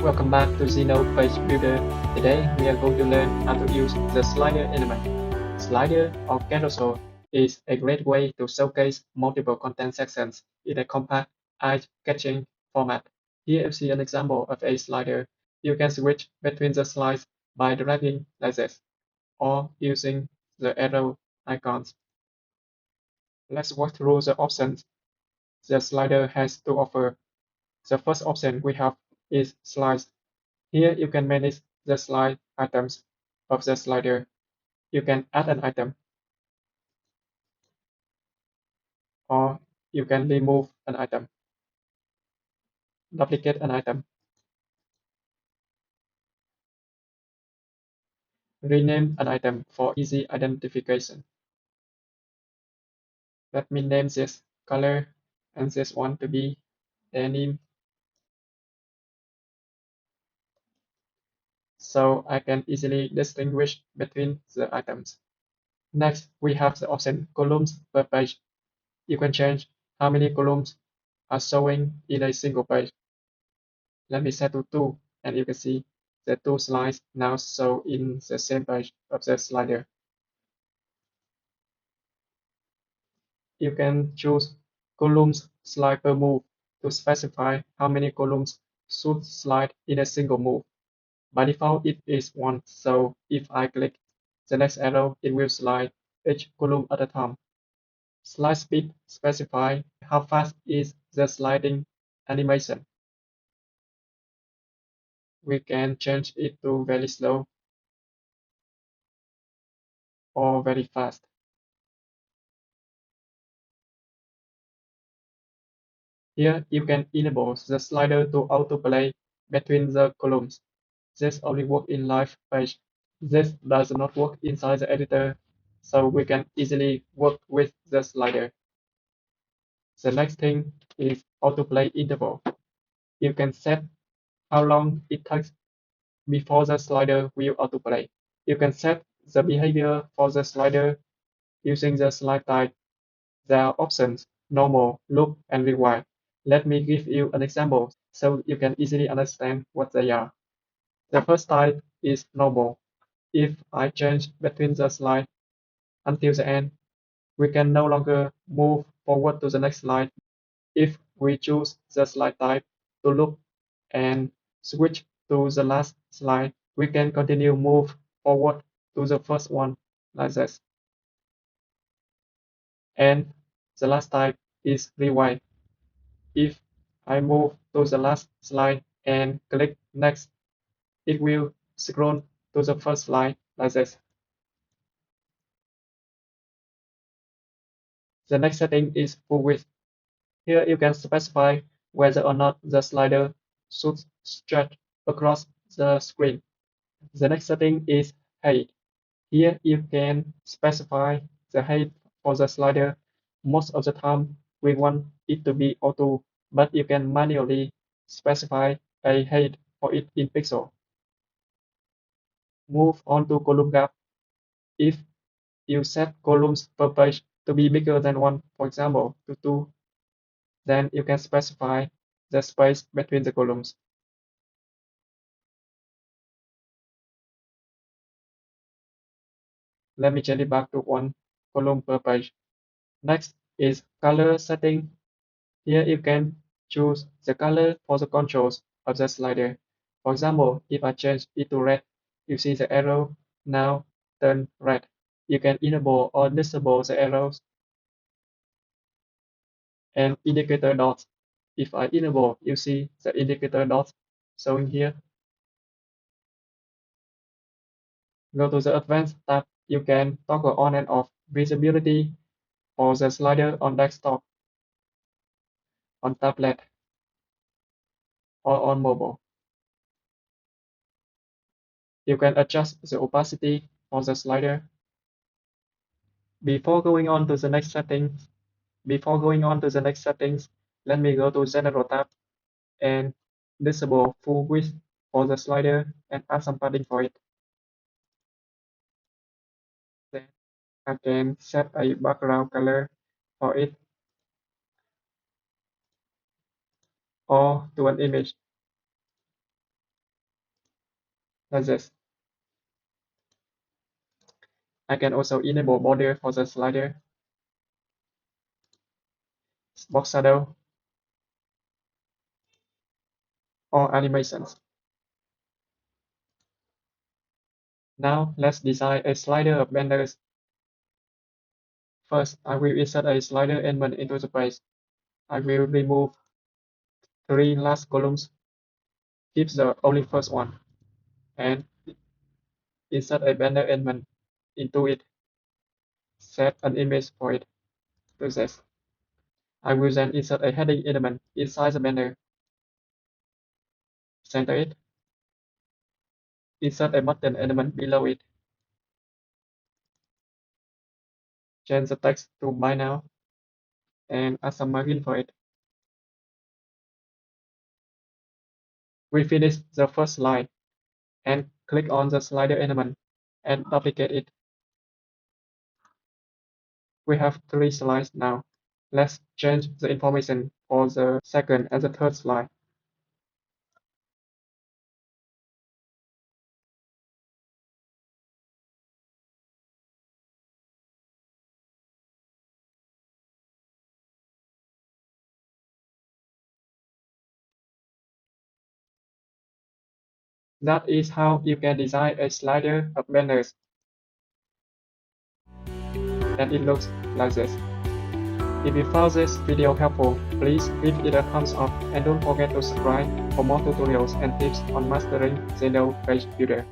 Welcome back to Zeno Page Builder. Today we are going to learn how to use the slider element. Slider or carousel is a great way to showcase multiple content sections in a compact, eye-catching format. Here you see an example of a slider. You can switch between the slides by dragging like this, or using the arrow icons. Let's walk through the options the slider has to offer. The first option we have is Slides. Here you can manage the slide items of the slider. You can add an item, or you can remove an item, duplicate an item, rename an item for easy identification. Let me name this color and this one to be denim, so I can easily distinguish between the items. Next, we have the option columns per page. You can change how many columns are showing in a single page. Let me set to 2, and you can see the 2 slides now show in the same page of the slider. You can choose columns slide per move to specify how many columns should slide in a single move. By default, it is 1, so if I click the next arrow, it will slide each column at a time. Slide speed specify how fast is the sliding animation. We can change it to very slow or very fast. Here you can enable the slider to autoplay between the columns. This only works in live page. This does not work inside the editor, so we can easily work with the slider. The next thing is autoplay interval. You can set how long it takes before the slider will autoplay. You can set the behavior for the slider using the slide type. There are options, normal, loop, and rewind. Let me give you an example so you can easily understand what they are. The first type is normal. If I change between the slide until the end, we can no longer move forward to the next slide. If we choose the slide type to loop and switch to the last slide, we can continue move forward to the first one like this. And the last type is rewind. If I move to the last slide and click next, it will scroll to the first slide like this. The next setting is full width. Here you can specify whether or not the slider should stretch across the screen. The next setting is height. Here you can specify the height for the slider. Most of the time we want it to be auto, but you can manually specify a height for it in pixel. Move on to column gap. If you set columns per page to be bigger than 1, for example, to 2, then you can specify the space between the columns. Let me change it back to 1 column per page. Next is color setting. Here you can choose the color for the controls of the slider. For example, if I change it to red, you see the arrow now turn red. You can enable or disable the arrows and indicator dots. If I enable, you see the indicator dots showing here. Go to the Advanced tab. You can toggle on and off visibility for the slider on desktop, on tablet, or on mobile. You can adjust the opacity for the slider. Before going on to the next settings, let me go to General tab and disable full width for the slider and add some padding for it. Then I can set a background color for it or to an image. like this. I can also enable border for the slider, box shadow, or animations. Now let's design a slider of benders. First, I will insert a slider element into the page. I will remove 3 last columns, keep the only first one, and insert a bender element into it. Set an image for it. Process. I will then insert a heading element inside the bender. Center it. Insert a button element below it. Change the text to buy now and add some margin for it. We finish the first slide and click on the slider element and duplicate it. We have 3 slides now. Let's change the information for the second and the third slide. That is how you can design a slider of banners, and it looks like this. If you found this video helpful, please give it a thumbs up and don't forget to subscribe for more tutorials and tips on mastering Zeno Page Builder.